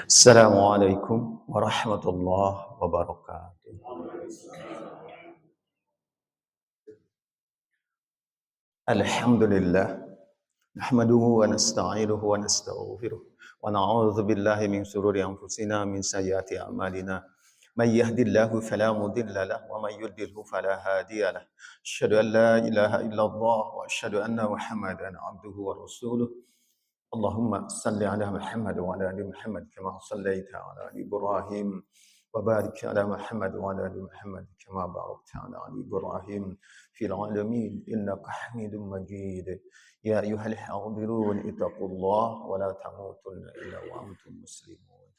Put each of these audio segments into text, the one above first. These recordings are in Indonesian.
Assalamualaikum warahmatullahi wabarakatuh. Alhamdulillah. Nahmaduhu wa nasta'inuhu wa nastaghfiruh. Wa na'udzu billahi min shururi anfusina min sayyiati a'malina. May yahdihillahu fala mudilla lahu wa may yudlilhu fala hadiya lahu. Asyhadu an la ilaha illallah wa asyhadu anna Muhammadan abduhu wa rasuluh. Allahumma salli ala Muhammad wa ala ali Muhammad kama sallaita ala ali Ibrahim wa barik ala Muhammad wa ala ali Muhammad kama barakta ala ali Ibrahim fil alamin innaka Hamidum Majid. Ya ayyuhal hadirun ittaqullah wa la tamutunna illa wa antum muslimun.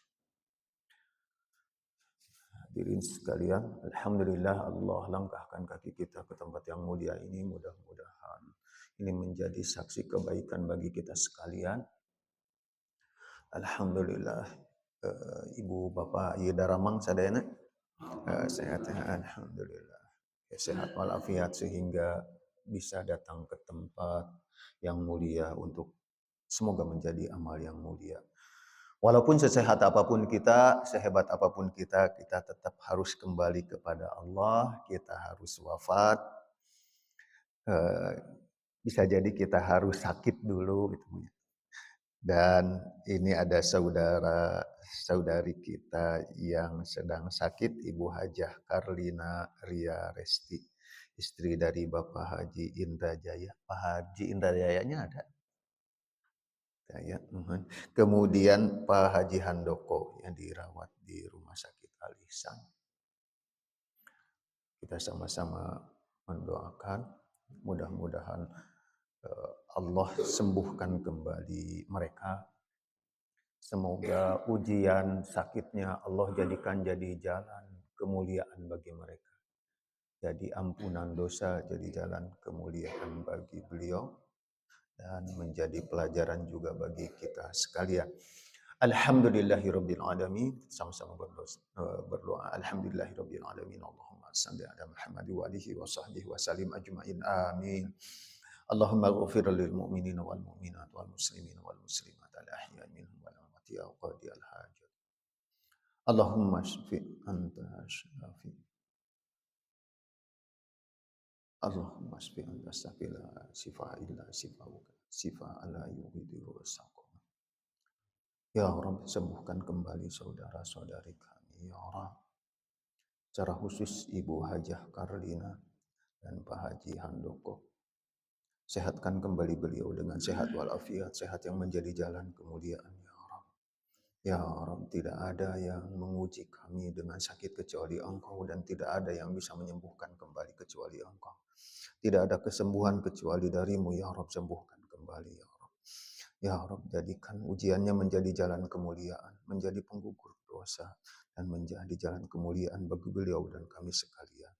Hadirin sekalian, alhamdulillah Allah langkahkan kaki kita ke tempat yang mulia ini, mudah-mudahan ini menjadi saksi kebaikan bagi kita sekalian. Alhamdulillah, Ibu Bapak Ieu Daramang sadayana sehat, alhamdulillah. Ya, sehat walafiat sehingga bisa datang ke tempat yang mulia untuk semoga menjadi amal yang mulia. Walaupun sesehat apapun kita, sehebat apapun kita tetap harus kembali kepada Allah, kita harus wafat. Bisa jadi kita harus sakit dulu gitu. Dan ini ada saudari kita yang sedang sakit, Ibu Hajah Karlina Ria Resti, istri dari Bapak Haji Indra Jaya. Pak Haji Indra Jayanya ada? Ya, kemudian Pak Haji Handoko yang dirawat di Rumah Sakit Al Ihsan. Kita sama-sama mendoakan mudah-mudahan Allah sembuhkan kembali mereka. Semoga ujian sakitnya Allah jadikan jadi jalan kemuliaan bagi mereka. Jadi ampunan dosa jadi jalan kemuliaan bagi beliau dan menjadi pelajaran juga bagi kita sekalian. Alhamdulillahirabbil alamin. Sama-sama berdoa. Alhamdulillahirabbil alamin. Allahumma shalli ala Muhammad wa alihi wa sahbihi wa sallim ajmain. Amin. Allahumma ighfir lil mu'minina wal mu'minat wal muslimina wal muslimat al ahya'i minhum wal amwat ya qadi al hajat. Allahumma shfi anta syafi. Allahumma shfi anta syafi la shifa illa shifauka shifa la yughadiru saqama. Ya Rabb, sembuhkan kembali saudara-saudari kami ya Rabb. Secara khusus Ibu Hajah Karlina dan Pak Haji Handoko. Sehatkan kembali beliau dengan sehat walafiat, sehat yang menjadi jalan kemuliaan ya Rabb. Ya Rabb, tidak ada yang menguji kami dengan sakit kecuali Engkau dan tidak ada yang bisa menyembuhkan kembali kecuali Engkau. Tidak ada kesembuhan kecuali darimu ya Rabb, sembuhkan kembali ya Rabb. Ya Rabb, jadikan ujiannya menjadi jalan kemuliaan, menjadi penggugur dosa dan menjadi jalan kemuliaan bagi beliau dan kami sekalian.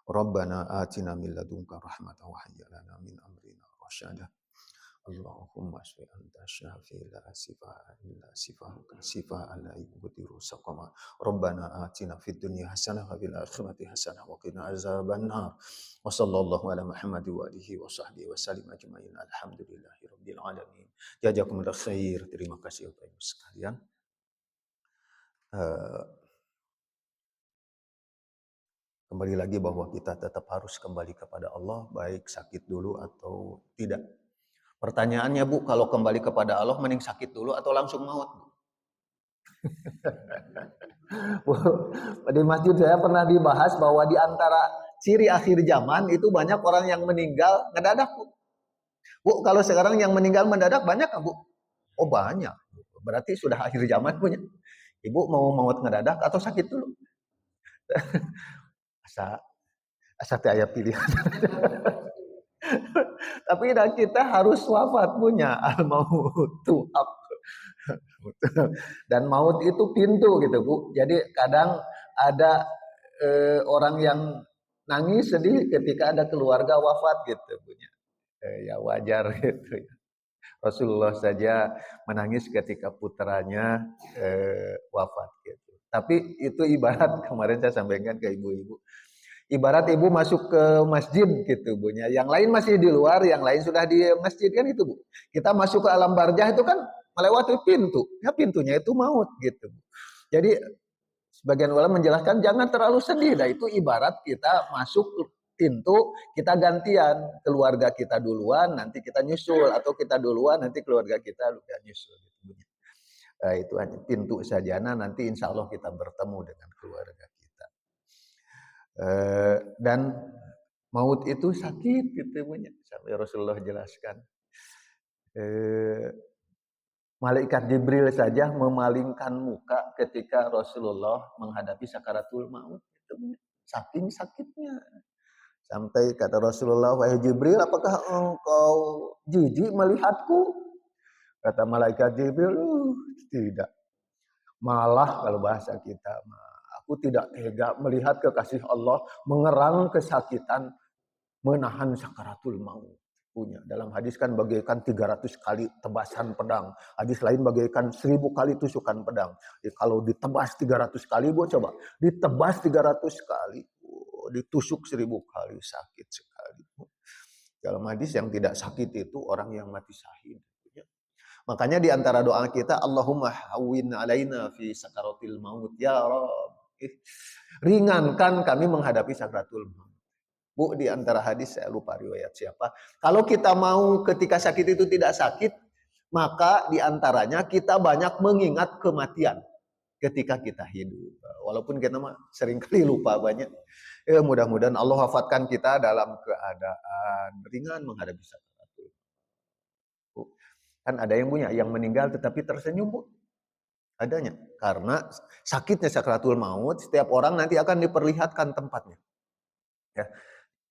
Rabbana atina min ladunka rahmatan wa hayyi lana min amrina rasyada. Allahumma shfi anta syafi la shifa illa shifauka shifa la yughadiru saqama. Rabbana atina fid dunya hasanah wa fil akhirati hasanah wa qina azabannar. Wa sallallahu ala Muhammad wa alihi wa sahbihi wa sallim ajmain. Alhamdulillahirabbil alamin. Jazakumullahu khair. Terima kasih Bapak Ibu sekalian. Kembali lagi bahwa kita tetap harus kembali kepada Allah, baik sakit dulu atau tidak. Pertanyaannya Bu, kalau kembali kepada Allah mending sakit dulu atau langsung maut? Bu, di masjid saya pernah dibahas bahwa di antara ciri akhir zaman itu banyak orang yang meninggal ngedadak Bu. Bu, kalau sekarang yang meninggal mendadak banyak nggak Bu? Oh banyak. Berarti sudah akhir zaman punya. Ibu mau maut ngedadak atau sakit dulu? Asa teh aya pilihan. Tapi kita harus wafat punya al-mautu haq. Dan maut itu pintu gitu Bu. Jadi kadang ada orang yang nangis sedih ketika ada keluarga wafat gitu punya. Ya wajar gitu. Rasulullah saja menangis ketika putranya wafat gitu. Tapi itu ibarat kemarin saya sampaikan ke ibu-ibu. Ibarat ibu masuk ke masjid gitu bunya, yang lain masih di luar, yang lain sudah di masjid kan itu bu. Kita masuk ke alam barzah itu kan melewati pintu, ya pintunya itu maut gitu. Jadi sebagian ulama menjelaskan jangan terlalu sedih, dah itu ibarat kita masuk pintu, kita gantian, keluarga kita duluan, nanti kita nyusul, atau kita duluan, nanti keluarga kita nyusul. Gitu. Itu hanya pintu saja, nanti insya Allah kita bertemu dengan keluarga kita. Dan maut itu sakit gitu punya, sampai Rasulullah jelaskan. Malaikat Jibril saja memalingkan muka ketika Rasulullah menghadapi sakaratul maut. Itu saking sakitnya. Sampai kata Rasulullah, wahai Jibril, apakah engkau jijik melihatku? Kata malaikat Jibril, tidak. Malah kalau bahasa kita, aku tidak tega melihat kekasih Allah mengerang kesakitan, menahan sakaratul maut. Punya dalam hadis kan bagaikan 300 kali tebasan pedang, hadis lain bagaikan 1000 kali tusukan pedang. Jadi kalau ditebas 300 kali, bu coba ditebas 300 kali, ditusuk 1000 kali, sakit sekali. Dalam hadis yang tidak sakit itu orang yang mati syahid. Makanya di antara doa kita, Allahumma hawwin alaina fi sakaratil maut ya Rabb. Ringankan kami menghadapi sakaratul maut. Bu, di antara hadis, saya lupa riwayat siapa, kalau kita mau ketika sakit itu tidak sakit, maka di antaranya kita banyak mengingat kematian ketika kita hidup. Walaupun kita sering kali lupa banyak. Mudah-mudahan Allah wafatkan kita dalam keadaan ringan menghadapi sakaratul maut. Kan ada yang punya, yang meninggal tetapi tersenyum, Bu. Adanya. Karena sakitnya sakaratul maut, setiap orang nanti akan diperlihatkan tempatnya. Ya.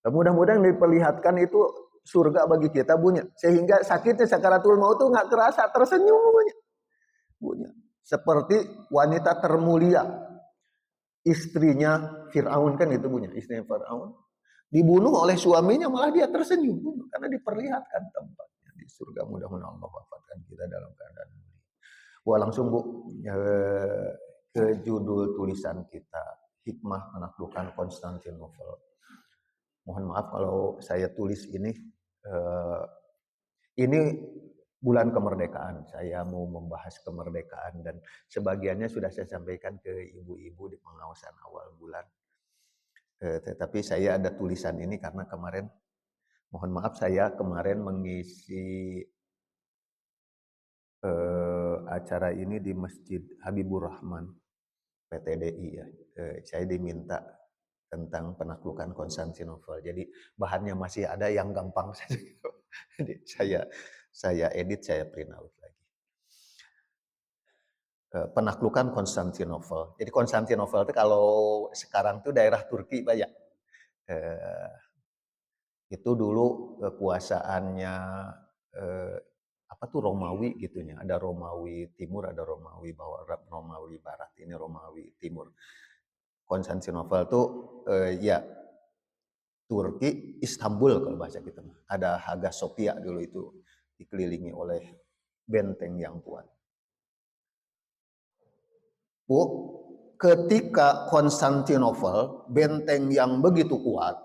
Mudah-mudahan diperlihatkan itu surga bagi kita, bunya. Sehingga sakitnya sakaratul maut itu nggak kerasa, tersenyum bunya. Seperti wanita termulia, istrinya Fir'aun kan itu bunya, istrinya Fir'aun. Dibunuh oleh suaminya, malah dia tersenyum bunya, karena diperlihatkan tempatnya di surga. Mudah-mudahan Allah wafatkan kita dalam keadaan mulia. Wah, langsung Bu ke judul tulisan kita, Hikmah Menaklukkan Konstantinopel. Mohon maaf kalau saya tulis ini bulan kemerdekaan. Saya mau membahas kemerdekaan dan sebagiannya sudah saya sampaikan ke ibu-ibu di pengawasan awal bulan. Tetapi saya ada tulisan ini karena kemarin, mohon maaf, saya kemarin mengisi acara ini di Masjid Habibur Rahman PTDI ya. Saya diminta tentang penaklukan Konstantinopel. Jadi bahannya masih ada yang gampang saja. Jadi saya edit, saya print out lagi. Penaklukan Konstantinopel. Jadi Konstantinopel itu kalau sekarang itu daerah Turki banyak. Itu dulu kekuasaannya apa tuh Romawi gitunya. Ada Romawi Timur, ada Romawi Barat, Romawi Barat. Ini Romawi Timur. Konstantinopel itu ya Turki, Istanbul kalau bahasa kita. Ada Hagia Sophia dulu itu dikelilingi oleh benteng yang kuat. Bu, ketika Konstantinopel, benteng yang begitu kuat,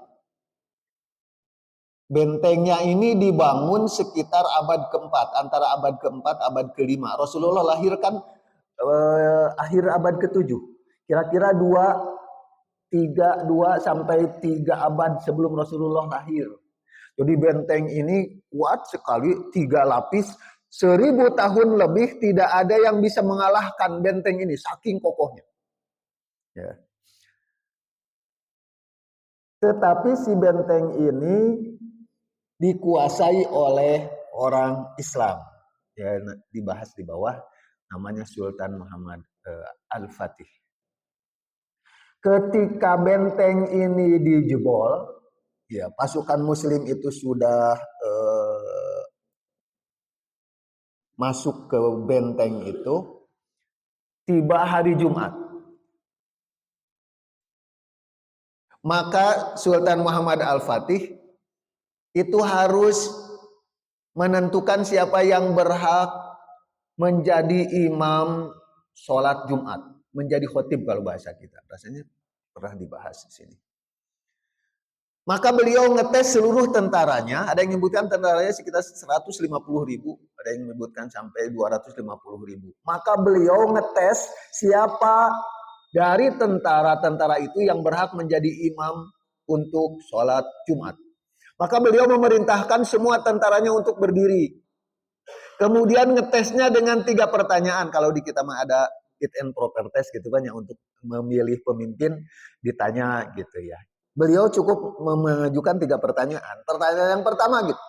bentengnya ini dibangun sekitar abad keempat, antara abad keempat, abad kelima. Rasulullah lahirkan akhir abad ketujuh. Kira-kira 2 sampai 3 abad sebelum Rasulullah lahir. Jadi benteng ini kuat sekali, 3 lapis, 1000 tahun lebih tidak ada yang bisa mengalahkan benteng ini, saking kokohnya. Ya. Tetapi si benteng ini dikuasai oleh orang Islam. Ya, dibahas di bawah, namanya Sultan Muhammad Al-Fatih. Ketika benteng ini dijebol, ya pasukan Muslim itu sudah masuk ke benteng itu. Tiba hari Jumat, maka Sultan Muhammad Al-Fatih itu harus menentukan siapa yang berhak menjadi imam sholat Jumat, menjadi khotib kalau bahasa kita. Rasanya pernah dibahas di sini. Maka beliau ngetes seluruh tentaranya, ada yang menyebutkan tentaranya sekitar 150.000, ada yang menyebutkan sampai 250.000. Maka beliau ngetes siapa dari tentara-tentara itu yang berhak menjadi imam untuk sholat Jumat. Maka beliau memerintahkan semua tentaranya untuk berdiri. Kemudian ngetesnya dengan 3 pertanyaan. Kalau di kita mah ada fit and proper test gitu kan ya, untuk memilih pemimpin ditanya gitu ya. Beliau cukup mengajukan 3 pertanyaan. Pertanyaan yang pertama gitu,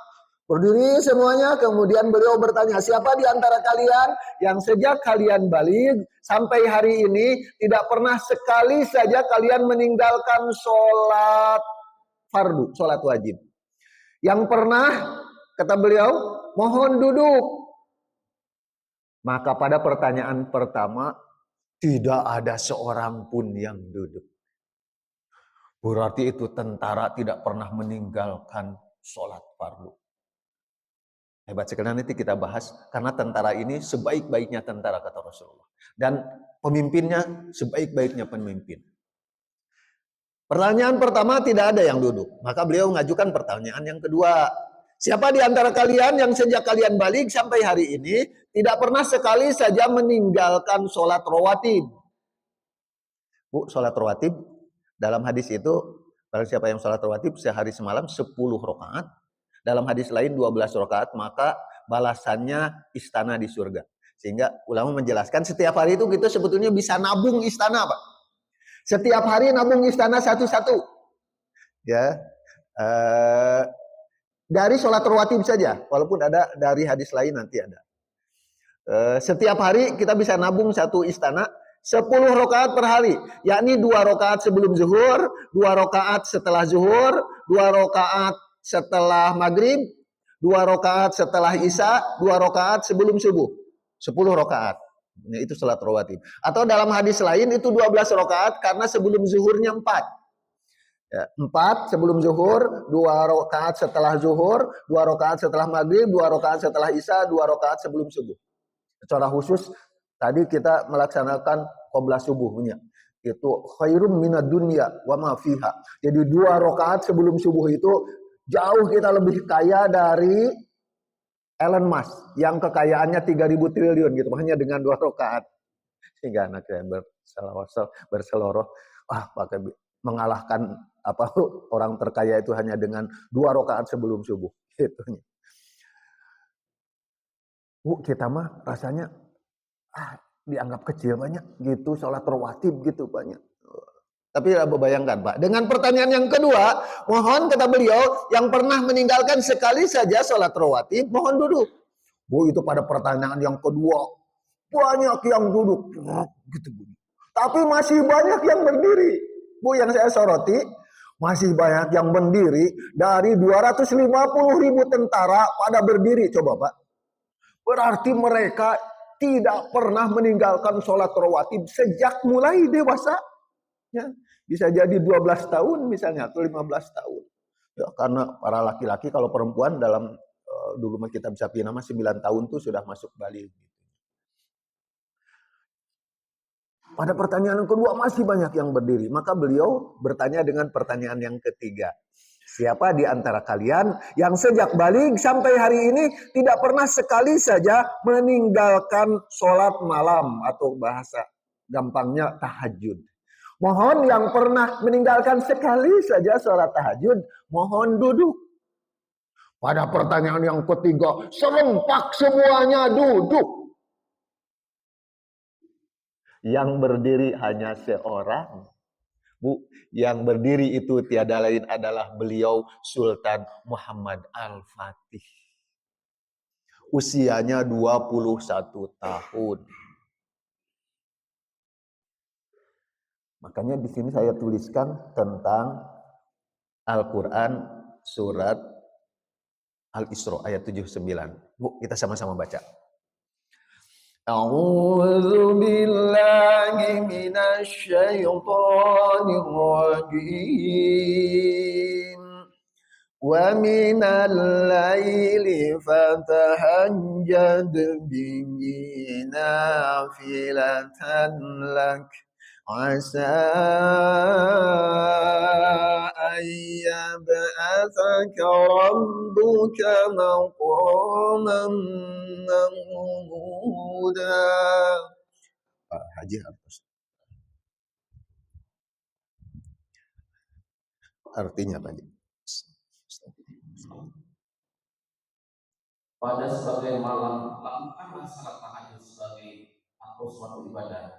berdiri semuanya, kemudian beliau bertanya, siapa di antara kalian yang sejak kalian balik sampai hari ini tidak pernah sekali saja kalian meninggalkan sholat fardu, sholat wajib. Yang pernah, kata beliau, mohon duduk. Maka pada pertanyaan pertama, tidak ada seorang pun yang duduk. Berarti itu tentara tidak pernah meninggalkan sholat fardu. Hebat sekali, nanti kita bahas. Karena tentara ini sebaik-baiknya tentara, kata Rasulullah. Dan pemimpinnya sebaik-baiknya pemimpin. Pertanyaan pertama, tidak ada yang duduk. Maka beliau mengajukan pertanyaan yang kedua. Siapa di antara kalian yang sejak kalian balik sampai hari ini tidak pernah sekali saja meninggalkan sholat rawatib? Bu, sholat rawatib dalam hadis itu, kalau siapa yang sholat rawatib sehari semalam 10 rakaat. Dalam hadis lain 12 rakaat, maka balasannya istana di surga. Sehingga ulama menjelaskan setiap hari itu kita sebetulnya bisa nabung istana, Pak. Setiap hari nabung istana satu-satu. Ya. Dari sholat rawatib saja, walaupun ada dari hadis lain nanti ada. Setiap hari kita bisa nabung satu istana 10 rakaat per hari, yakni 2 rakaat sebelum zuhur, 2 rakaat setelah zuhur, 2 rakaat setelah maghrib, 2 rakaat setelah isya, 2 rakaat sebelum subuh. 10 rakaat. Nah, itu salat rawatib. Atau dalam hadis lain itu 12 rakaat karena sebelum zuhurnya 4. Ya, 4 sebelum zuhur, 2 rakaat setelah zuhur, 2 rakaat setelah maghrib, 2 rakaat setelah isya, 2 rakaat sebelum subuh. Secara khusus tadi kita melaksanakan qobla subuhnya. Itu khairum minad dunya wa ma fiha. Jadi 2 rakaat sebelum subuh itu jauh kita lebih kaya dari Elon Musk yang kekayaannya 3.000 triliun gitu, hanya dengan 2 rakaat. Sehingga anaknya berseloroh, pakai mengalahkan orang terkaya itu hanya dengan 2 rakaat sebelum subuh gitu. Bu, kita mah rasanya dianggap kecil banyak gitu, sholat rawatib gitu banyak. Tapi bayangkan Pak, dengan pertanyaan yang kedua, mohon kata beliau, yang pernah meninggalkan sekali saja sholat rawatib, mohon duduk. Bu, itu pada pertanyaan yang kedua, banyak yang duduk. Gitu, Bu. Tapi masih banyak yang berdiri. Bu, yang saya soroti, masih banyak yang berdiri dari 250.000 tentara pada berdiri. Coba Pak. Berarti mereka tidak pernah meninggalkan sholat rawatib sejak mulai dewasa. Ya, bisa jadi 12 tahun misalnya atau 15 tahun. Ya, karena para laki-laki, kalau perempuan dalam dulu kita bisa pilih nama 9 tahun tuh sudah masuk balik. Pada pertanyaan yang kedua masih banyak yang berdiri. Maka beliau bertanya dengan pertanyaan yang ketiga. Siapa di antara kalian yang sejak balik sampai hari ini tidak pernah sekali saja meninggalkan sholat malam, atau bahasa gampangnya tahajud. Mohon yang pernah meninggalkan sekali saja sholat tahajud, mohon duduk. Pada pertanyaan yang ketiga, serempak semuanya duduk. Yang berdiri hanya seorang. Bu, yang berdiri itu tiada lain adalah beliau Sultan Muhammad Al-Fatih. Usianya 21 tahun. Makanya di sini saya tuliskan tentang Al-Quran surat Al-Isra ayat 79. Bu, kita sama-sama baca. A'udzu billahi minasy syaithanir rajim. Wa minal laili fatahajjad bihi nafilatan lak asa يبعثك ربك مقاما محمودا. Haji harus. Artinya Pak Haji. Pada sebagian malam lakukanlah salat tahajud sebagai atau suatu ibadah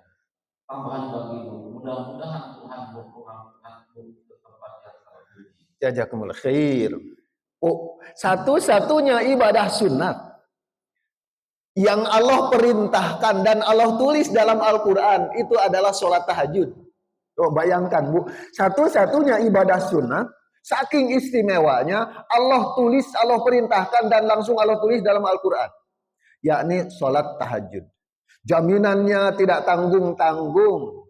tambahan bagimu. Mudah-mudahan Tuhan memperkenalkanmu ke tempat yang terpuji. Jazakumullah khair. Oh, satu-satunya ibadah sunat yang Allah perintahkan dan Allah tulis dalam Al-Quran itu adalah sholat tahajud. Oh, bayangkan Bu, satu-satunya ibadah sunat saking istimewanya Allah tulis, Allah perintahkan dan langsung Allah tulis dalam Al-Quran, yakni sholat tahajud. Jaminannya tidak tanggung-tanggung.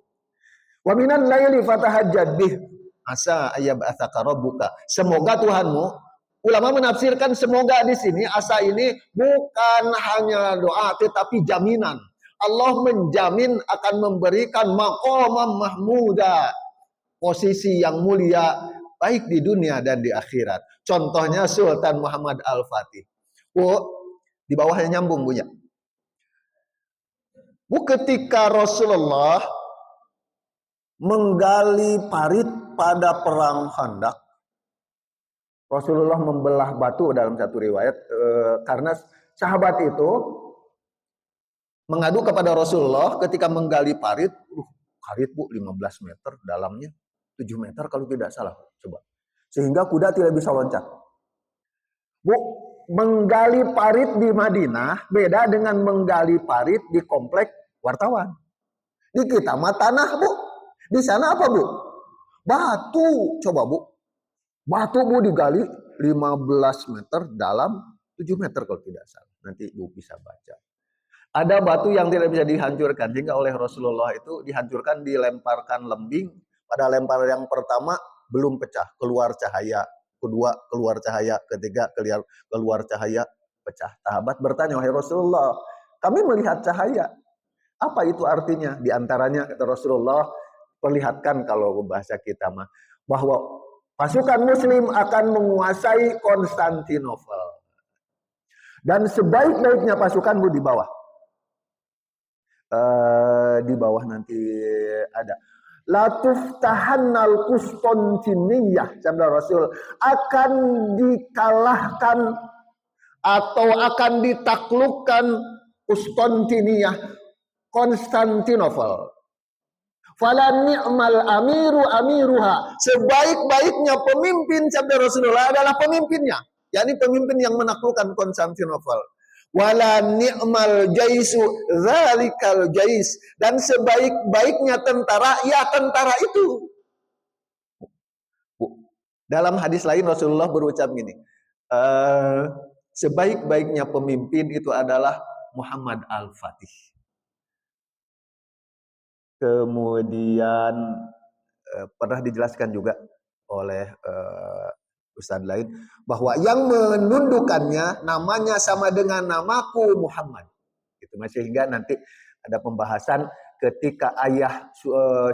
Wa minal laili fatahajjad bih asa ayyab'atsaka rabbuka. Semoga Tuhanmu, ulama menafsirkan semoga di sini asa ini bukan hanya doa tetapi jaminan. Allah menjamin akan memberikan maqamam mahmuda, posisi yang mulia baik di dunia dan di akhirat. Contohnya Sultan Muhammad Al-Fatih. Bu, di bawahnya nyambung Bu ya. Bu, ketika Rasulullah menggali parit pada perang Khandaq, Rasulullah membelah batu dalam satu riwayat karena sahabat itu mengadu kepada Rasulullah ketika menggali parit. Parit Bu 15 meter dalamnya, 7 meter kalau tidak salah, coba. Sehingga kuda tidak bisa loncat. Bu, menggali parit di Madinah beda dengan menggali parit di komplek wartawan. Di kita mah tanah Bu. Di sana apa Bu? Batu, coba Bu. Batu Bu digali 15 meter dalam 7 meter kalau tidak salah. Nanti Bu bisa baca. Ada batu yang tidak bisa dihancurkan, sehingga oleh Rasulullah itu dihancurkan, dilemparkan lembing. Pada lempar yang pertama belum pecah, keluar cahaya. Kedua keluar cahaya, ketiga keluar cahaya, pecah. Sahabat bertanya, wahai Rasulullah, kami melihat cahaya. Apa itu artinya? Di antaranya kata Rasulullah, perlihatkan kalau bahasa kita mah, bahwa pasukan Muslim akan menguasai Konstantinopel. Dan sebaik-baiknya pasukan Bu di bawah. Di bawah nanti ada latuftahanal Konstantiniyah, sabda Rasul, akan dikalahkan atau akan ditaklukkan Konstantiniyah, Konstantinopel. Fala ni'mal amiru amiruha, sebaik-baiknya pemimpin, sabda Rasulullah, adalah pemimpinnya, yakni pemimpin yang menaklukkan Konstantinopel. Wala ni'mal jaisu zalikal jais, dan sebaik-baiknya tentara, ya tentara itu. Dalam hadis lain Rasulullah berucap gini, sebaik-baiknya pemimpin itu adalah Muhammad Al-Fatih. Kemudian pernah dijelaskan juga oleh Ustadz lain bahwa yang menundukannya namanya sama dengan namaku Muhammad. Gitu. Sehingga nanti ada pembahasan ketika ayah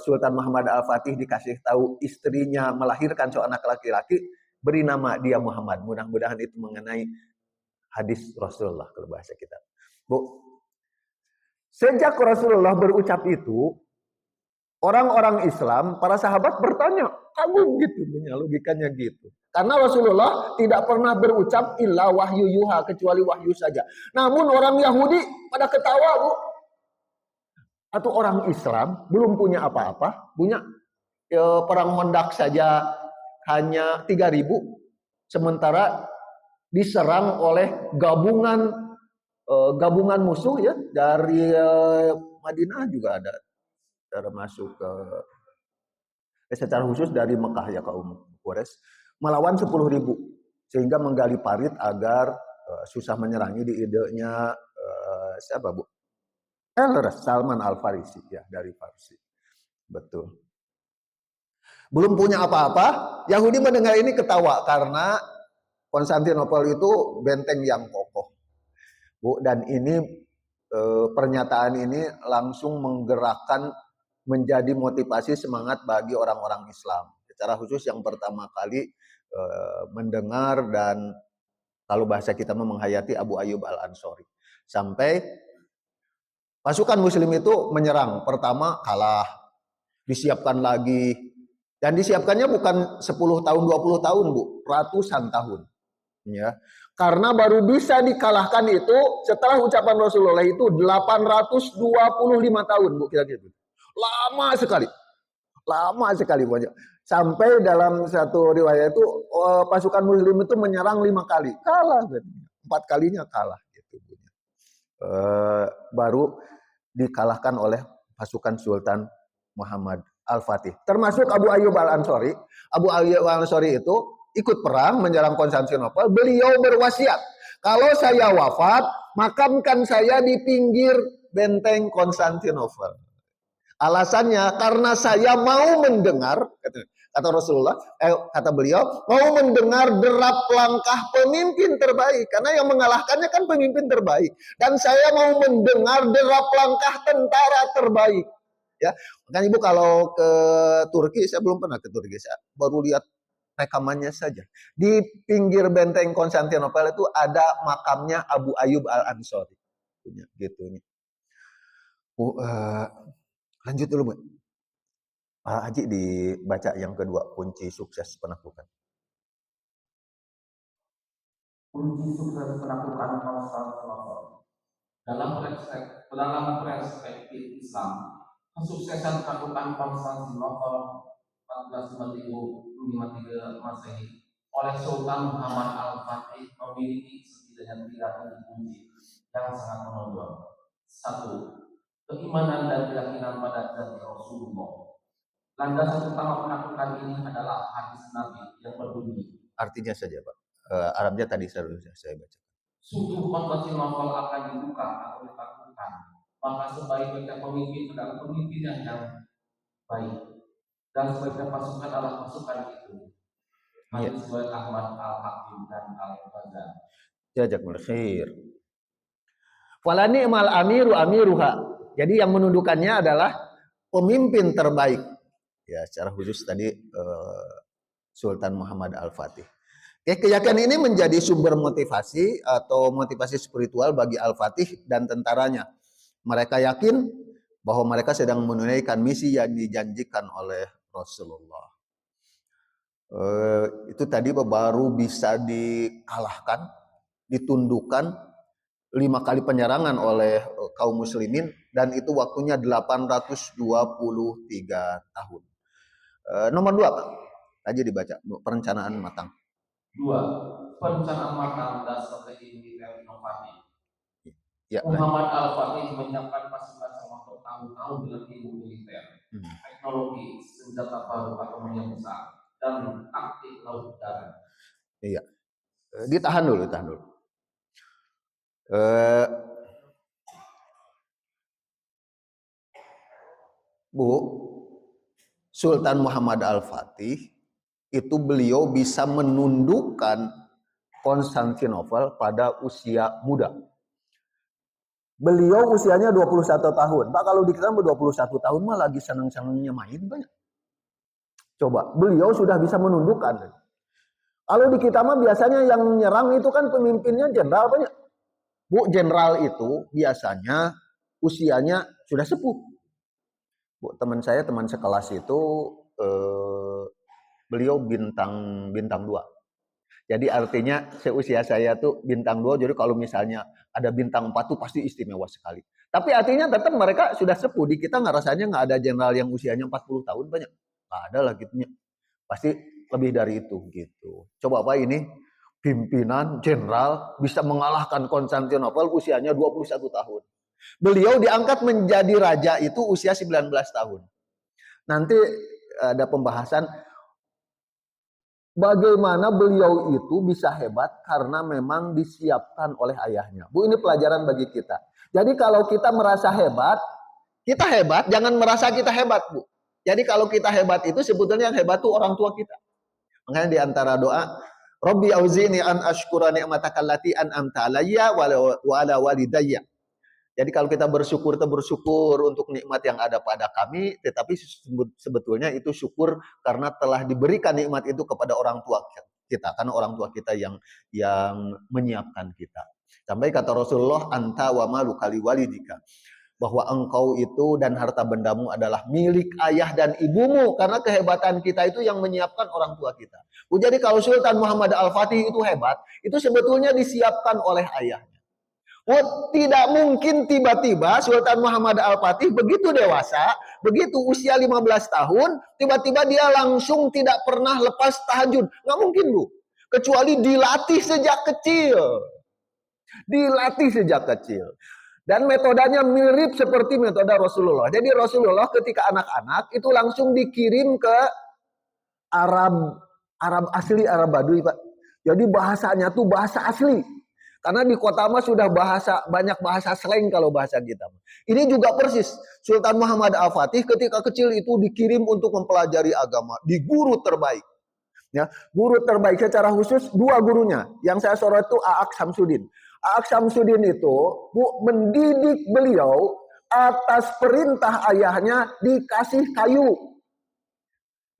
Sultan Muhammad Al-Fatih dikasih tahu istrinya melahirkan seorang anak laki-laki, beri nama dia Muhammad. Mudah-mudahan itu mengenai hadis Rasulullah kalau bahasa kita. Bu, sejak Rasulullah berucap itu, orang-orang Islam, para sahabat bertanya, kagum gitu, punya logikanya gitu. Karena Rasulullah tidak pernah berucap illa wahyu yuha, kecuali wahyu saja. Namun orang Yahudi pada ketawa Bu. Atau orang Islam belum punya apa-apa, punya perang Khandaq saja hanya 3.000, sementara diserang oleh gabungan musuh ya dari Madinah juga ada, termasuk secara khusus dari Mekah ya kaum Quraisy melawan 10.000, sehingga menggali parit agar susah menyerangi. Di idenya siapa Bu? Salman Al-Farisi ya, dari Farsi. Betul. Belum punya apa-apa, Yahudi mendengar ini ketawa karena Konstantinopel itu benteng yang kokoh. Bu, dan ini pernyataan ini langsung menggerakkan, menjadi motivasi semangat bagi orang-orang Islam. Secara khusus yang pertama kali mendengar dan kalau bahasa kita menghayati Abu Ayyub Al-Ansori. Sampai pasukan muslim itu menyerang. Pertama kalah, disiapkan lagi. Dan disiapkannya bukan 10 tahun, 20 tahun, Bu. Ratusan tahun. Ya. Karena baru bisa dikalahkan itu setelah ucapan Rasulullah itu 825 tahun, Bu, kira-kira. Lama sekali. Lama sekali banyak. Sampai dalam satu riwayat itu pasukan muslim itu menyerang 5 kali. Kalah. 4 kalinya kalah. Gitu. Baru dikalahkan oleh pasukan Sultan Muhammad Al-Fatih. Termasuk Abu Ayyub Al-Ansori. Abu Ayyub Al-Ansori itu ikut perang menyerang Konstantinopel. Beliau berwasiat, kalau saya wafat, makamkan saya di pinggir benteng Konstantinopel. Alasannya karena saya mau mendengar, kata Rasulullah, kata beliau, mau mendengar derap langkah pemimpin terbaik. Karena yang mengalahkannya kan pemimpin terbaik. Dan saya mau mendengar derap langkah tentara terbaik. Ya, makanya Ibu kalau ke Turki, saya belum pernah ke Turki, saya baru lihat rekamannya saja. Di pinggir benteng Konstantinopel itu ada makamnya Abu Ayyub Al-Ansori. Gitu. Lanjut dulu, Bu. Pak Haji dibaca yang kedua, kunci sukses penaklukan. Kunci sukses penaklukan Konstantinopel. Dalam perspektif Islam, kesuksesan penaklukan Konstantinopel 1453 Masehi oleh Sultan Muhammad Al-Fatih memiliki setidaknya 3 kunci yang sangat menonjol. 1. Keimanan dan keyakinan pada janji Rasulullah. Landasan utama penaklukan ini adalah hadis Nabi yang berbunyi. Artinya saja, Pak. Arabnya tadi saya baca. Suatu Konstantinopel akan dibuka atau ditaklukkan, maka sebaik-baiknya pemimpin adalah pemimpin yang baik, dan sebaiknya pasukan adalah pasukan itu. Hadis riwayat Ahmad Al-Hakim dan Al-Ghazali. Jazakumullah khair. Wala ni'mal amiru amiruha. Jadi yang menundukannya adalah pemimpin terbaik. Ya, secara khusus tadi Sultan Muhammad Al-Fatih. Keyakinan ini menjadi sumber motivasi atau motivasi spiritual bagi Al-Fatih dan tentaranya. Mereka yakin bahwa mereka sedang menunaikan misi yang dijanjikan oleh Rasulullah. Itu tadi baru bisa dikalahkan, ditundukkan 5 kali penyerangan oleh kaum muslimin, dan itu waktunya 823 tahun. Nomor 2, Pak. Aja dibaca, perencanaan matang. 2. Perencanaan matang dan strategi militer inovatif. Ya, Muhammad Al-Fatih menyiapkan pasukan selama bertahun-tahun dengan ilmu militer, teknologi, senjata baru atau yang besar, dan taktik laut udara. Iya. Ditahan dulu. Bu, Sultan Muhammad Al-Fatih itu beliau bisa menundukkan Konstantinopel pada usia muda. Beliau usianya 21 tahun. Pak, kalau di kita 21 tahun mah lagi senang-senangnya main banyak. Coba, beliau sudah bisa menundukkan. Kalau di kita mah biasanya yang nyerang itu kan pemimpinnya jenderal banyak. Bu, jenderal itu biasanya usianya sudah sepuh. Bu, teman sekelas itu beliau bintang 2. Jadi artinya seusia saya tuh bintang 2, jadi kalau misalnya ada bintang 4 tuh pasti istimewa sekali. Tapi artinya tetap mereka sudah sepuh. Di kita rasanya nggak ada jenderal yang usianya 40 tahun banyak. Nggak ada lah gitunya. Pasti lebih dari itu gitu. Coba Pak, ini pimpinan jenderal bisa mengalahkan Konstantinopel usianya 21 tahun. Beliau diangkat menjadi raja itu usia 19 tahun. Nanti ada pembahasan bagaimana beliau itu bisa hebat karena memang disiapkan oleh ayahnya. Bu, ini pelajaran bagi kita. Jadi kalau kita merasa hebat, kita hebat, jangan merasa kita hebat, Bu. Jadi kalau kita hebat itu sebetulnya yang hebat itu orang tua kita. Makanya di antara doa, Rabbi auzini an ashkura ni'mataka allati an'amta alayya wa ala walidayya. Jadi kalau kita bersyukur untuk nikmat yang ada pada kami, tetapi sebetulnya itu syukur karena telah diberikan nikmat itu kepada orang tua kita, karena orang tua kita yang menyiapkan kita. Sampai kata Rasulullah, anta wa malu kali walidika, bahwa engkau itu dan harta bendamu adalah milik ayah dan ibumu, karena kehebatan kita itu yang menyiapkan orang tua kita. Jadi kalau Sultan Muhammad Al-Fatih itu hebat, itu sebetulnya disiapkan oleh ayahnya. Tidak mungkin tiba-tiba Sultan Muhammad Al-Fatih begitu dewasa, begitu usia 15 tahun, tiba-tiba dia langsung tidak pernah lepas tahajud. Nggak mungkin, Bu. Kecuali dilatih sejak kecil. Dilatih sejak kecil. Dan metodenya mirip seperti metode Rasulullah. Jadi Rasulullah ketika anak-anak itu langsung dikirim ke Arab asli, Arab Baduy, Pak. Jadi bahasanya tuh bahasa asli. Karena di kota mah sudah banyak bahasa slang kalau bahasa kita. Ini juga persis. Sultan Muhammad Al-Fatih ketika kecil itu dikirim untuk mempelajari agama di guru terbaik. Ya, guru terbaik secara khusus dua gurunya. Yang saya sorot itu A'aq Samsudin. A'aq Samsudin itu mendidik beliau atas perintah ayahnya dikasih kayu.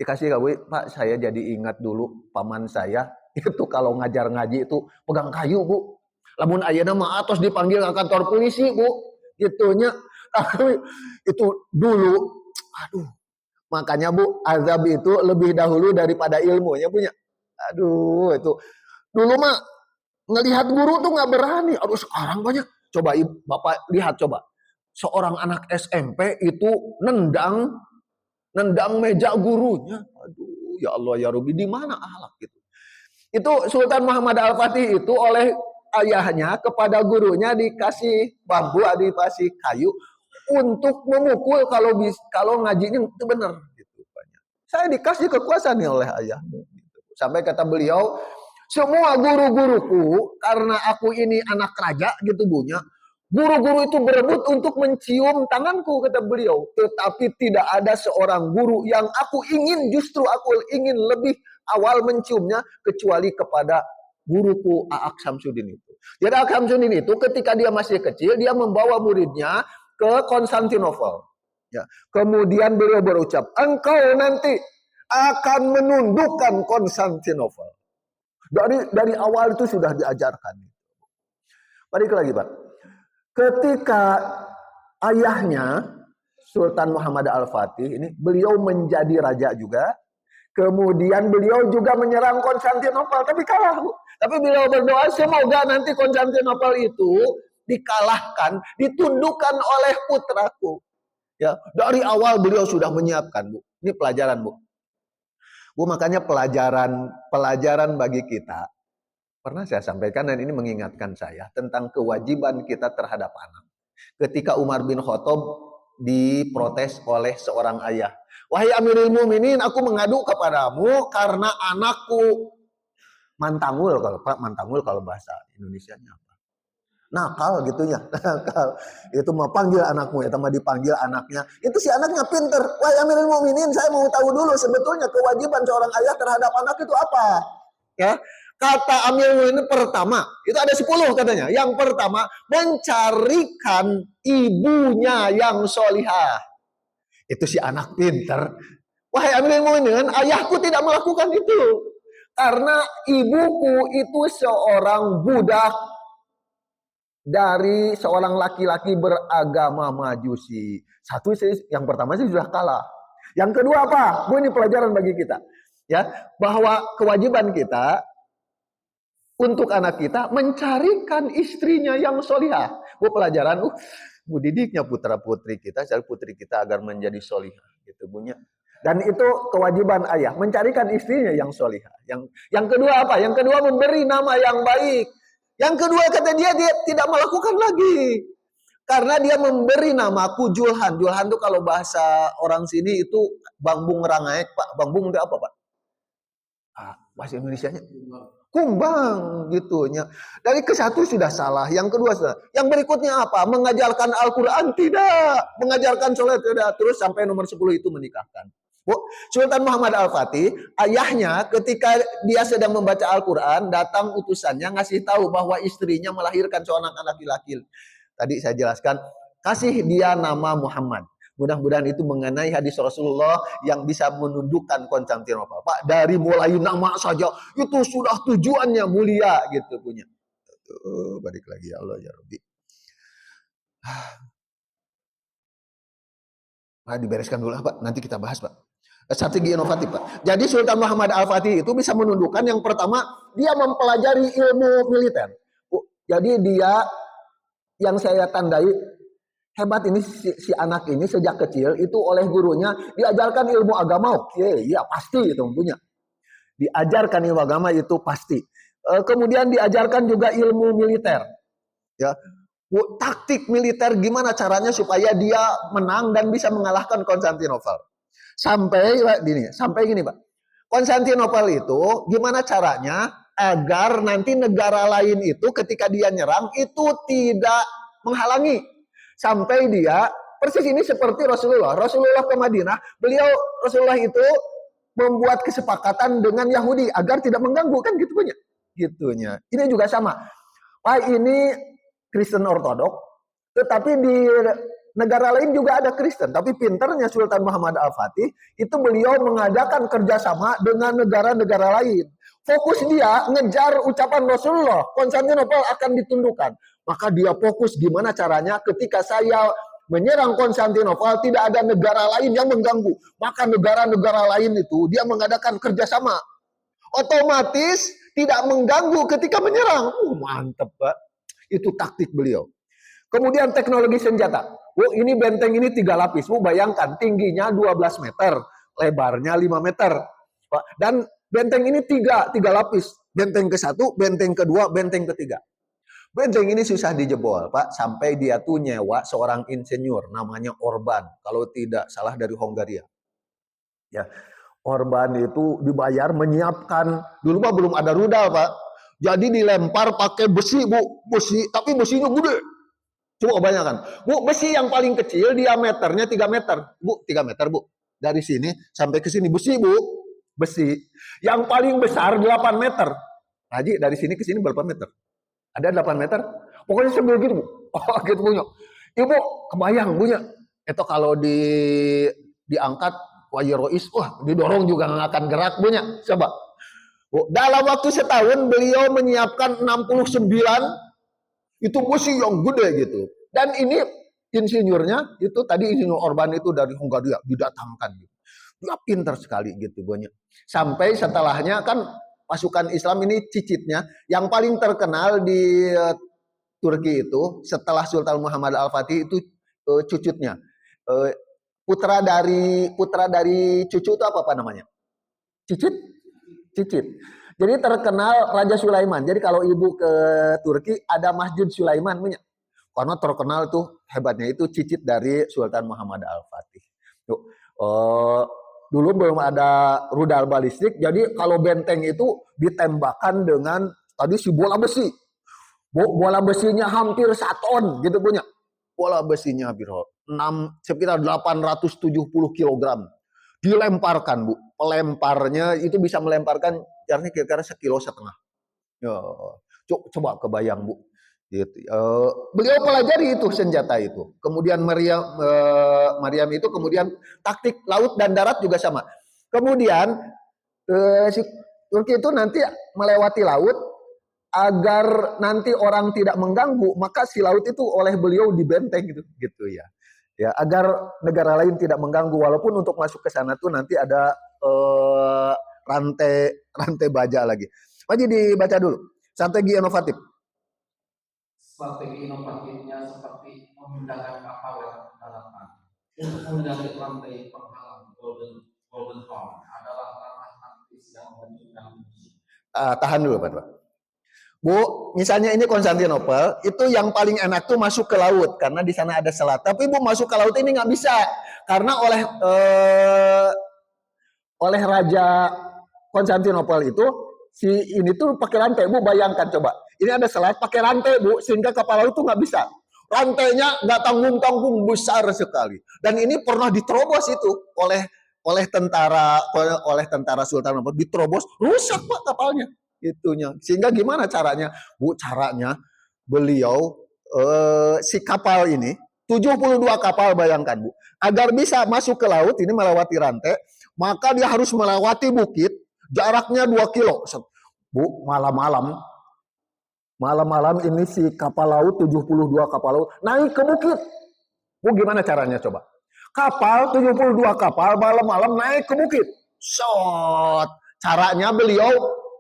Dikasih kayu, Pak, saya jadi ingat dulu paman saya itu kalau ngajar ngaji itu pegang kayu, Bu. Lamun ayeuna mah atos dipanggil ke kantor polisi, Bu. Gitunya. Tapi itu dulu, aduh. Makanya, Bu, azab itu lebih dahulu daripada ilmunya punya. Aduh, itu. Dulu mah ngelihat guru tuh nggak berani. Aduh, sekarang banyak. Coba Bapak lihat coba. Seorang anak SMP itu nendang meja gurunya. Aduh, ya Allah ya Rabbi, di mana akhlak gitu. Itu Sultan Muhammad Al-Fatih itu oleh ayahnya kepada gurunya dikasih bambu, dikasih kayu untuk memukul kalau ngajinya itu benar gitu. Saya dikasih kekuasaan oleh ayahmu gitu. Sampai kata beliau, semua guru-guruku karena aku ini anak raja gitu punya, guru-guru itu berebut untuk mencium tanganku kata beliau, tetapi tidak ada seorang guru yang aku ingin lebih awal menciumnya kecuali kepada guruku A'aq Samsudin itu. Jadi A'aq Samsudin itu ketika dia masih kecil, dia membawa muridnya ke Konstantinopel. Ya. Kemudian beliau berucap, engkau nanti akan menundukkan Konstantinopel. Dari awal itu sudah diajarkan. Balik lagi, Pak. Ketika ayahnya Sultan Muhammad Al-Fatih ini, beliau menjadi raja juga. Kemudian beliau juga menyerang Konstantinopel, tapi kalah, Bu. Tapi beliau berdoa semoga nanti Konstantinopel itu dikalahkan, ditundukkan oleh putraku. Ya, dari awal beliau sudah menyiapkan, Bu. Ini pelajaran, Bu. Bu, makanya pelajaran bagi kita. Pernah saya sampaikan dan ini mengingatkan saya tentang kewajiban kita terhadap anak. Ketika Umar bin Khattab diprotes oleh seorang ayah. Wahai Amirul Mukminin, aku mengadu kepadamu karena anakku mantangul, kalau bahasa Indonesianya apa? Nakal gitu ya. Nakal. Itu mau panggil anakmu, ya sama dipanggil anaknya. Itu si anaknya pinter. Wahai Amirul Mukminin, saya mau tahu dulu sebetulnya kewajiban seorang ayah terhadap anak itu apa? Ya. Kata Amirul Mukminin pertama, itu ada 10 katanya. Yang pertama, mencarikan ibunya yang solihah. Itu si anak pinter. Wahai Amirul Mukminin, ayahku tidak melakukan itu. Karena ibuku itu seorang budak dari seorang laki-laki beragama Majusi. Yang pertama sih sudah kalah. Yang kedua apa? Bu, ini pelajaran bagi kita. Ya, bahwa kewajiban kita untuk anak kita mencarikan istrinya yang solihah. Bu, pelajaran, Bu didiknya putra-putri kita, putri kita agar menjadi solihah. Gitu, Bunya. Dan itu kewajiban ayah, mencarikan istrinya yang solihah. Yang kedua apa? Yang kedua memberi nama yang baik. Yang kedua kata dia tidak melakukan lagi. Karena dia memberi namaku Julhan. Julhan itu kalau bahasa orang sini itu bangbung rangaek, Pak. Bangbung itu apa, Pak? Bahasa Indonesianya kumbang gitunya. Dari ke satu sudah salah, yang kedua salah. Yang berikutnya apa? Mengajarkan Al-Quran tidak, mengajarkan sholat tidak. Terus sampai nomor 10 itu menikahkan. Bu, Sultan Muhammad Al-Fatih, ayahnya ketika dia sedang membaca Al-Quran, datang utusannya ngasih tahu bahwa istrinya melahirkan seorang anak laki-laki. Tadi saya jelaskan, kasih dia nama Muhammad. Mudah-mudahan itu mengenai hadis Rasulullah yang bisa menundukkan Konstantinopel. Pak, dari mulai nama saja itu sudah tujuannya mulia gitu punya. Tuh, balik lagi ya Allah ya Rabbi. Pak, dibereskan dulu Pak, nanti kita bahas Pak. Strategi inovatif Pak. Jadi Sultan Muhammad Al-Fatih itu bisa menundukkan yang pertama, dia mempelajari ilmu militer. Jadi dia yang saya tandai hebat ini si anak ini sejak kecil itu oleh gurunya diajarkan ilmu agama. Oke, iya pasti itu punya. Diajarkan ilmu agama itu pasti. Kemudian diajarkan juga ilmu militer. Ya. Taktik militer gimana caranya supaya dia menang dan bisa mengalahkan Konstantinopel. Sampai gini Pak. Konstantinopel itu gimana caranya agar nanti negara lain itu ketika dia nyerang itu tidak menghalangi. Sampai dia persis ini seperti Rasulullah ke Madinah, Rasulullah itu membuat kesepakatan dengan Yahudi agar tidak mengganggu kan gitunya. Ini juga sama. Pak, ini Kristen Ortodok, tetapi di negara lain juga ada Kristen. Tapi pinternya Sultan Muhammad Al-Fatih itu beliau mengadakan kerjasama dengan negara-negara lain. Fokus dia ngejar ucapan Rasulullah, Konstantinopel akan ditundukkan. Maka dia fokus gimana caranya ketika saya menyerang Konstantinopel tidak ada negara lain yang mengganggu. Maka negara-negara lain itu dia mengadakan kerjasama. Otomatis tidak mengganggu ketika menyerang. Mantep Pak. Itu taktik beliau. Kemudian teknologi senjata. Ini benteng ini 3 lapis. Bayangkan tingginya 12 meter. Lebarnya 5 meter. Dan benteng ini 3 lapis. Benteng ke-1, benteng kedua, benteng ketiga. Benteng ini susah dijebol, Pak, sampai dia tuh nyewa seorang insinyur namanya Orban, kalau tidak salah dari Hongaria. Ya, Orban itu dibayar menyiapkan, dulu Pak belum ada rudal, Pak. Jadi dilempar pakai besi, Bu, tapi besinya gede. Coba bayangkan, Bu, besi yang paling kecil diameternya 3 meter. Bu, 3 meter, Bu. Dari sini sampai ke sini besi, Bu. Besi. Yang paling besar 8 meter. Haji, dari sini ke sini berapa meter? Ada 8 meter. Pokoknya sambil gitu, Bu. Oh, gitu punya. Ibu, kebayang punya. Itu kalau diangkat Wajirois, wah, didorong juga nggak akan gerak punya. Coba. Bu, dalam waktu setahun beliau menyiapkan 69 itu besi yang gede gitu. Dan ini insinyurnya itu tadi insinyur Orban itu dari Hongaria didatangkan gitu. Dia pintar sekali gitu banyak. Sampai setelahnya kan pasukan Islam ini cicitnya yang paling terkenal di Turki itu setelah Sultan Muhammad Al-Fatih itu cucutnya. Putra dari cucu itu apa namanya? Cicit. Jadi terkenal Raja Sulaiman. Jadi kalau ibu ke Turki ada Masjid Sulaiman punya. Karena terkenal tuh hebatnya itu cicit dari Sultan Muhammad Al-Fatih. Dulu belum ada rudal balistik, jadi kalau benteng itu ditembakkan dengan tadi si bola besi. Bola besinya hampir 1 ton gitu punya. Bola besinya hampir sekitar 870 kg. Dilemparkan, Bu. Pelemparnya itu bisa melemparkan jaraknya kira-kira 1,5 kilo. Coba kebayang, Bu. Gitu. Beliau pelajari itu senjata itu. Kemudian Maryam itu kemudian taktik laut dan darat juga sama. Kemudian si Turki itu nanti melewati laut agar nanti orang tidak mengganggu, maka si laut itu oleh beliau dibenteng gitu ya. Ya, agar negara lain tidak mengganggu walaupun untuk masuk ke sana tuh nanti ada rantai baja lagi. Mari dibaca dulu. Strategi inovatif. Strategi inovatifnya seperti memindahkan kapal lewat daratan. Untuk menghindari rantai penghalang golden horn adalah langkah taktis yang menghancurkan musuh. Tahan dulu Pak. Bu, misalnya ini Konstantinopel, itu yang paling enak tuh masuk ke laut karena di sana ada selat. Tapi Bu masuk ke laut ini nggak bisa karena oleh Raja Konstantinopel itu si ini tuh pakai rantai. Bu bayangkan coba. Ini ada selat pakai rantai, Bu, sehingga kapal laut tuh nggak bisa. Rantainya nggak tanggung-tanggung, besar sekali. Dan ini pernah diterobos itu oleh tentara Sultan Mahmud, diterobos, rusak Pak kapalnya. Itunya. Sehingga gimana caranya? Bu, caranya beliau si kapal ini, 72 kapal bayangkan Bu, agar bisa masuk ke laut ini melewati rantai, maka dia harus melewati bukit, jaraknya 2 kilo. Bu, malam-malam ini si kapal laut, 72 kapal laut, naik ke bukit. Bu, gimana caranya coba? Kapal, 72 kapal, malam-malam naik ke bukit. Caranya beliau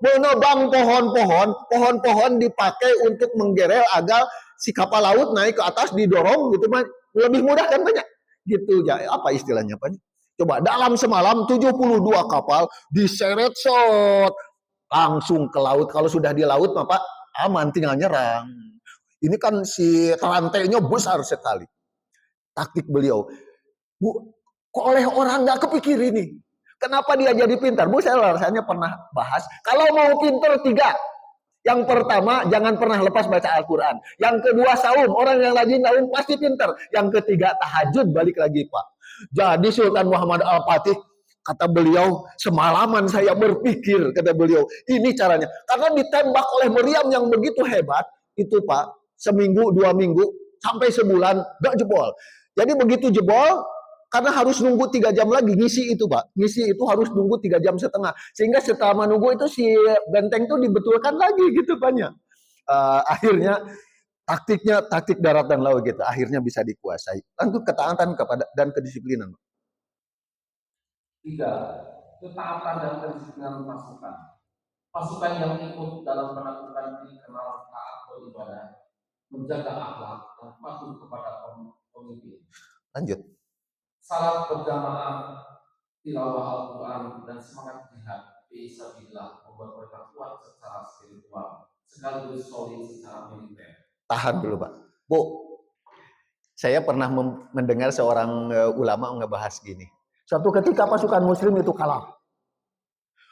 menebang pohon-pohon dipakai untuk menggerel agar si kapal laut naik ke atas, didorong gitu, lebih mudah kan banyak gitu ya. Apa istilahnya Pak? Coba dalam semalam 72 kapal diseret langsung ke laut. Kalau sudah di laut Pak aman, tinggal nyerang. Ini kan si rantainya besar sekali. Taktik beliau, Bu, kok oleh orang nggak kepikir ini? Kenapa dia jadi pintar? Bu, saya rasanya pernah bahas, kalau mau pintar 3. Yang pertama, jangan pernah lepas baca Al-Quran. Yang kedua, saum. Orang yang rajin saum pasti pintar. Yang ketiga, tahajud. Balik lagi Pak. Jadi Sultan Muhammad Al-Fatih, kata beliau, semalaman saya berpikir, kata beliau, ini caranya. Karena ditembak oleh meriam yang begitu hebat, itu Pak, seminggu, 2 minggu, sampai sebulan, gak jebol. Jadi begitu jebol, karena harus nunggu 3 jam lagi ngisi itu Pak. Ngisi itu harus nunggu 3 jam setengah. Sehingga setelah menunggu itu si benteng itu dibetulkan lagi gitu banyak. Akhirnya taktik darat dan laut gitu. Akhirnya bisa dikuasai. Tentu ketaatan kepada dan kedisiplinan. 3. Ketaatan dan kedisiplinan pasukan. Pasukan yang ikut dalam melakukan dikenal taat beribadah, menjaga akhlak dan patuh kepada pemimpin. Lanjut. Salat berjamaah, tilawah Al-Quran, dan semangat jihad fisabilillah membuat mereka kuat secara spiritual sekaligus solid secara militer. Tahan dulu Pak. Bu, saya pernah mendengar seorang ulama ngebahas gini. Suatu ketika pasukan muslim itu kalah,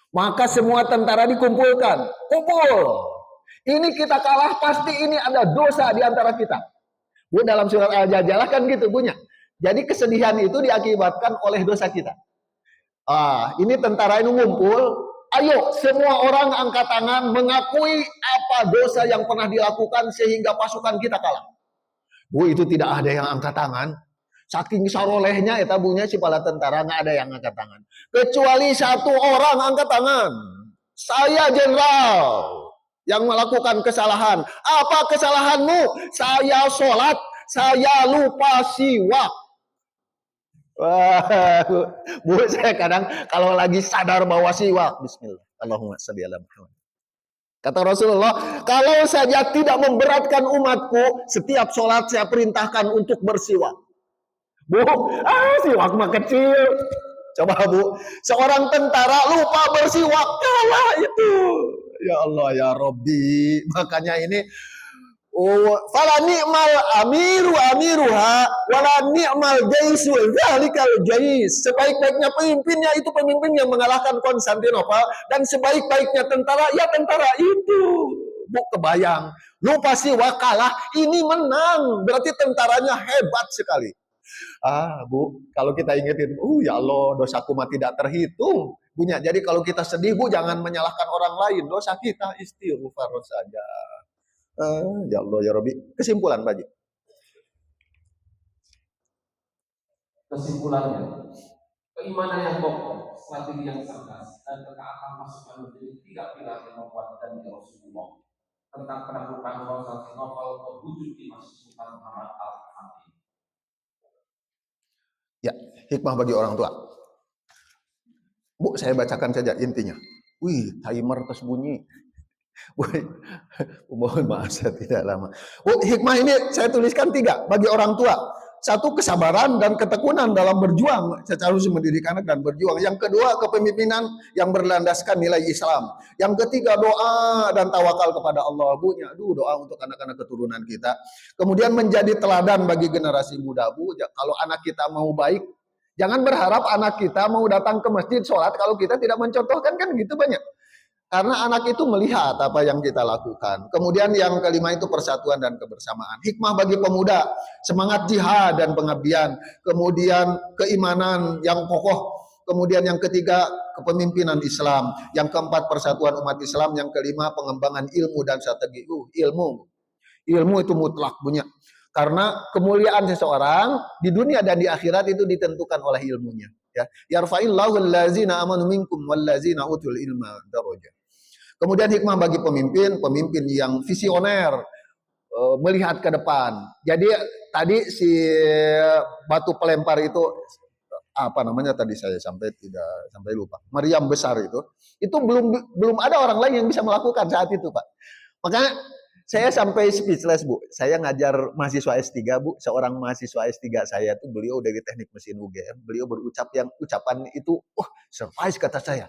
maka semua tentara dikumpulkan. Kumpul. Ini kita kalah, pasti ini ada dosa di antara kita. Bu, dalam surat Al-Jajalah kan gitu punya. Jadi kesedihan itu diakibatkan oleh dosa kita. Ini tentara ini ngumpul. Ayo semua orang angkat tangan mengakui apa dosa yang pernah dilakukan sehingga pasukan kita kalah. Bu, itu tidak ada yang angkat tangan. Saking sarolehnya ya tabunya si pala tentara, nggak ada yang angkat tangan. Kecuali 1 orang angkat tangan. Saya jenderal yang melakukan kesalahan. Apa kesalahanmu? Saya sholat, saya lupa siwak. Wah, Bu, saya kadang kalau lagi sadar bahwa siwak, bismillah, Allahumma shalli ala Muhammad. Kata Rasulullah, kalau saja tidak memberatkan umatku, setiap sholat saya perintahkan untuk bersiwak. Bu, siwak mah kecil. Coba Bu, seorang tentara lupa bersiwak, kalah itu. Ya Allah, ya Robbi. Makanya ini, fala ni'mal amiruha wala ni'mal jaisu zalikal jais. Sebaik-baiknya pemimpinnya itu pemimpin yang mengalahkan Konstantinopel, dan sebaik-baiknya tentara ya tentara itu. Bu, kebayang, lupa siwak kalah, ini menang, berarti tentaranya hebat sekali. Bu, kalau kita ingetin, ya Allah, dosaku mah tidak terhitung. Punya. Jadi kalau kita sedih, Bu, jangan menyalahkan orang lain, dosa kita istighfar saja. Ya Allah ya Rabbi. Kesimpulan Pak Haji. Kesimpulannya, keimanan yang kokoh, strategi yang cerdas, dan ketaatan pasukan menjadi 3 pilar yang membuat dan Rasulullah tentang penaklukan Konstantinopel terwujud di masa Sultan Muhammad Al-Fatih. Ya, hikmah bagi orang tua. Bu, saya bacakan saja intinya. Wih, timer terus bunyi. Mohon maaf saya tidak lama. Hikmah ini saya tuliskan 3 bagi orang tua. 1, kesabaran dan ketekunan dalam berjuang secara mendidik anak dan berjuang. Yang kedua, kepemimpinan yang berlandaskan nilai Islam. Yang ketiga, doa dan tawakal kepada Allah. Bu, doa untuk anak-anak keturunan kita. Kemudian menjadi teladan bagi generasi muda. Bu, kalau anak kita mau baik, jangan berharap anak kita mau datang ke masjid sholat kalau kita tidak mencontohkan, kan gitu banyak. Karena anak itu melihat apa yang kita lakukan. Kemudian yang kelima itu persatuan dan kebersamaan. Hikmah bagi pemuda, semangat jihad dan pengabdian. Kemudian keimanan yang kokoh. Kemudian yang ketiga, kepemimpinan Islam. Yang keempat, persatuan umat Islam. Yang kelima, pengembangan ilmu dan strategi ilmu. Ilmu itu mutlak punya. Karena kemuliaan seseorang di dunia dan di akhirat itu ditentukan oleh ilmunya. Ya, yarfa'illahu allazina amanu minkum wallazina utul ilma darajat. Kemudian hikmah bagi pemimpin yang visioner, melihat ke depan. Jadi tadi si batu pelempar itu apa namanya tadi saya sampai lupa. Meriam besar itu belum ada orang lain yang bisa melakukan saat itu, Pak. Makanya saya sampai speechless, Bu. Saya ngajar mahasiswa S3, Bu. Seorang mahasiswa S3 saya tuh beliau dari Teknik Mesin UGM. Beliau berucap yang ucapan itu, surprise kata saya.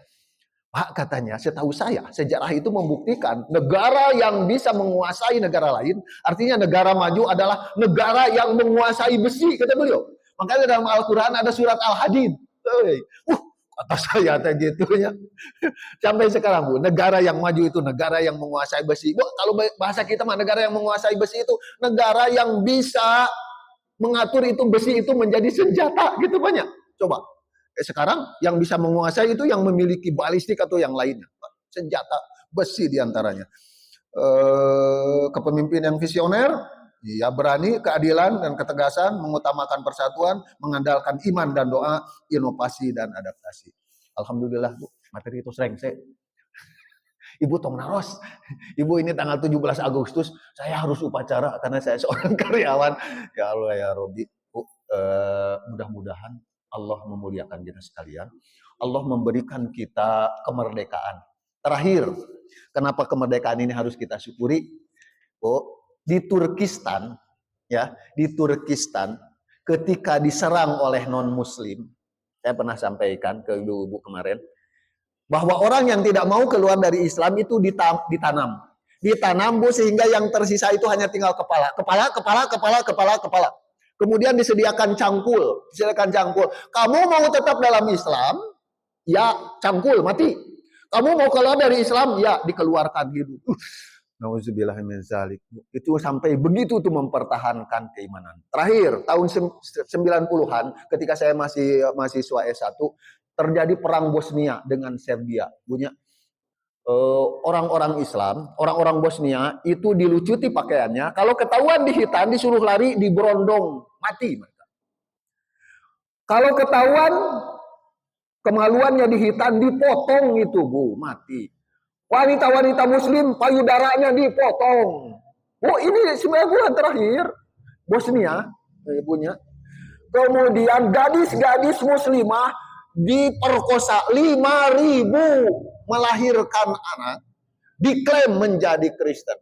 Pak, katanya, setahu saya, sejarah itu membuktikan negara yang bisa menguasai negara lain, artinya negara maju adalah negara yang menguasai besi, kata beliau. Makanya dalam Al-Quran ada surat Al-Hadid. Kata saya teh gitu ya. Sampai sekarang, Bu, negara yang maju itu negara yang menguasai besi. Bu, kalau bahasa kita mah negara yang menguasai besi itu negara yang bisa mengatur itu besi itu menjadi senjata gitu banyak. Coba. Sekarang yang bisa menguasai itu yang memiliki balistik atau yang lainnya. Senjata besi diantaranya. Kepemimpinan yang visioner, ya berani, keadilan dan ketegasan, mengutamakan persatuan, mengandalkan iman dan doa, inovasi dan adaptasi. Alhamdulillah, Bu, materi itu sering saya. Ibu tong naros. Ibu ini tanggal 17 Agustus, saya harus upacara karena saya seorang karyawan. Ya Allah ya Robi. Bu, mudah-mudahan Allah memuliakan kita sekalian. Allah memberikan kita kemerdekaan. Terakhir, kenapa kemerdekaan ini harus kita syukuri? Bu, di Turkistan, ya, di Turkistan ketika diserang oleh non-muslim, saya pernah sampaikan ke ibu-ibu kemarin, bahwa orang yang tidak mau keluar dari Islam itu ditanam, Bu, sehingga yang tersisa itu hanya tinggal kepala. Kemudian disediakan cangkul. Kamu mau tetap dalam Islam? Ya, cangkul, mati. Kamu mau keluar dari Islam? Ya, dikeluarkan hidup. Nauzubillah min zalik. Itu sampai begitu tuh mempertahankan keimanan. Terakhir, tahun 90-an ketika saya masih mahasiswa S1, terjadi perang Bosnia dengan Serbia. Punya orang-orang Islam, orang-orang Bosnia itu dilucuti pakaiannya. Kalau ketahuan dihitan, disuruh lari, diberondong, mati mereka. Kalau ketahuan kemaluannya dihitan, dipotong itu, Bu, mati. Wanita-wanita Muslim payudaranya dipotong. Oh, ini 9 bulan terakhir Bosnia, ibunya. Kemudian gadis-gadis Muslimah diperkosa 5.000 melahirkan anak, diklaim menjadi Kristen.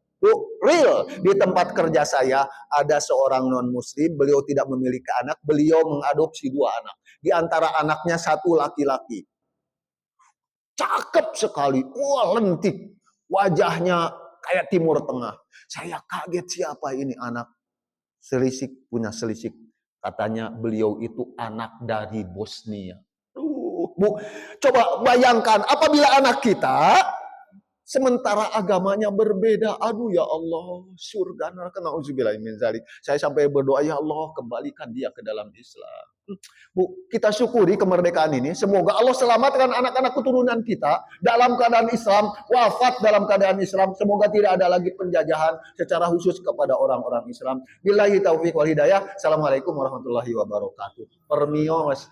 Real, di tempat kerja saya ada seorang non-muslim, beliau tidak memiliki anak, beliau mengadopsi 2 anak. Di antara anaknya 1 laki-laki. Cakep sekali, lentik, wajahnya kayak Timur Tengah. Saya kaget, siapa ini anak? Selisik, punya selisik. Katanya beliau itu anak dari Bosnia. Bu, coba bayangkan apabila anak kita sementara agamanya berbeda. Aduh ya Allah, surga neraka, nauzubillah min zalik. Saya sampai berdoa, ya Allah, kembalikan dia ke dalam Islam. Bu, kita syukuri kemerdekaan ini. Semoga Allah selamatkan anak-anak keturunan kita dalam keadaan Islam, wafat dalam keadaan Islam. Semoga tidak ada lagi penjajahan secara khusus kepada orang-orang Islam. Billahi taufiq wal hidayah. Assalamualaikum warahmatullahi wabarakatuh. Permios.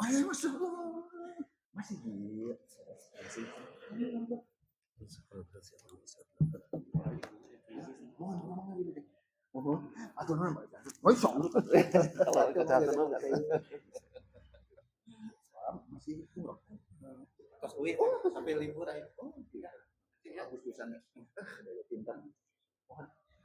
Ayo masuk. Masih gitu. Atau nama. Oh, song. Masih kurang. Pas sampai libur aja.